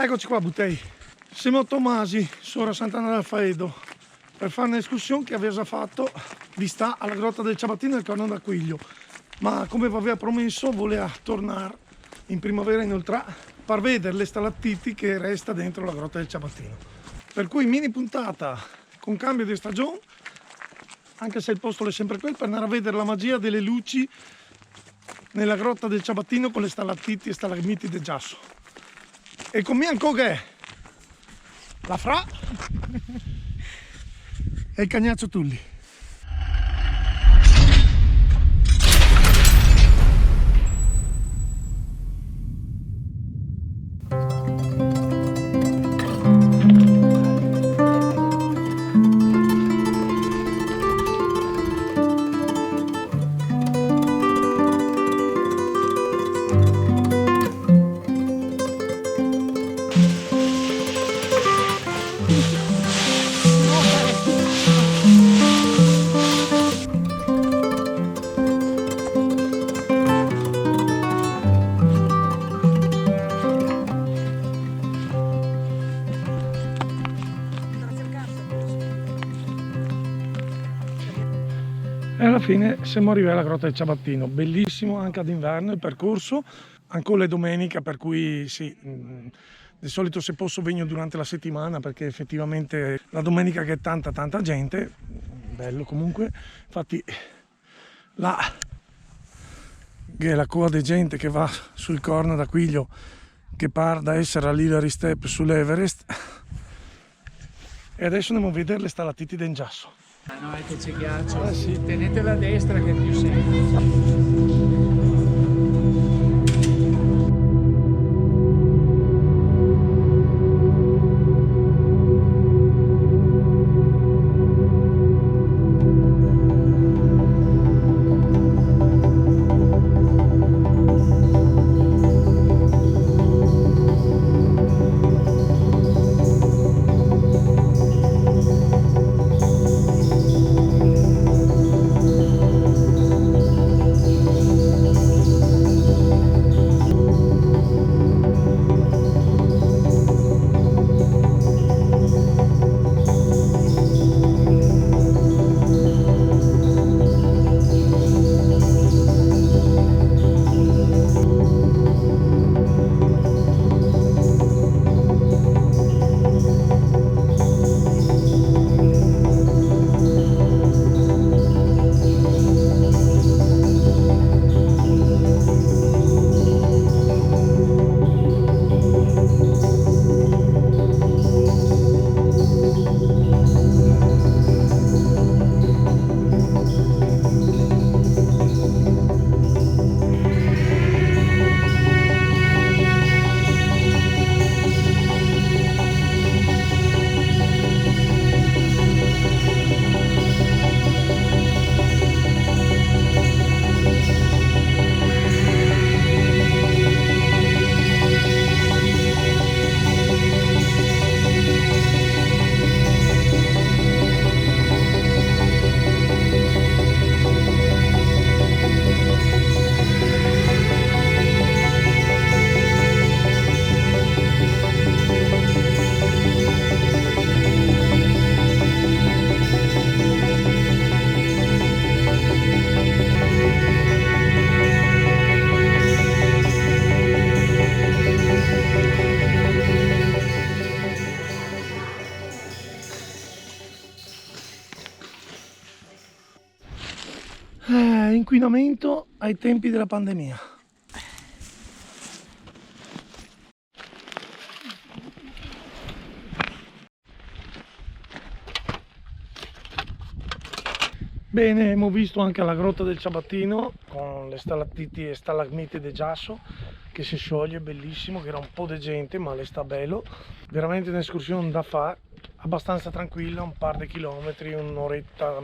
Eccoci qua Buttei, siamo a Tomasi, sopra Sant'Anna del Faedo, per fare un'escursione che aveva già fatto di sta alla grotta del Ciabattino e al Corno d'Aquilio, ma come vi aveva promesso voleva tornare in primavera inoltre per vedere le stalattiti che resta dentro la grotta del Ciabattino. Per cui mini puntata con cambio di stagione, anche se il posto è sempre quello, per andare a vedere la magia delle luci nella grotta del Ciabattino con le stalattiti e stalagmiti di giasso. E con me ancora che la Fra e il Cagnaccio Tulli. E alla fine siamo arrivati alla grotta del Ciabattino, bellissimo anche d'inverno il percorso, ancora è domenica, per cui sì, di solito se posso vengo durante la settimana perché effettivamente la domenica che è tanta gente, bello comunque, infatti là che è la coda di gente che va sul Corno d'Aquilio che par da essere all'Hillary Step sull'Everest e adesso andiamo a vedere le stalattiti d'Engiasso. No, è che c'è ghiaccio. Sì. Tenetela a destra che è più semplice. Inquinamento ai tempi della pandemia. Bene, abbiamo visto anche la grotta del Ciabattino con le stalattiti e stalagmiti di giasso che si scioglie, bellissimo, che era un po' di gente ma le sta bello, veramente un'escursione da fare, abbastanza tranquilla, un par di chilometri, un'oretta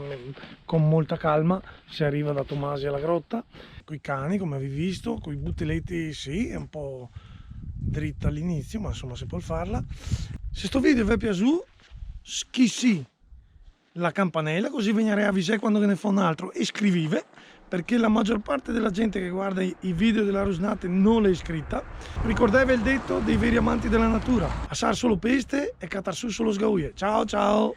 con molta calma, si arriva da Tomasi alla grotta, con i cani come avevi visto, con i butteletti sì, è un po' dritta all'inizio ma insomma si può farla. Se sto video vi è piaciuto, sì, la campanella così venire a avvisare quando ne fa un altro, e iscrivive, perché la maggior parte della gente che guarda i video della Rusnate non è iscritta. Ricordatevi il detto dei veri amanti della natura: assar solo peste e catar su solo sgauie. Ciao ciao!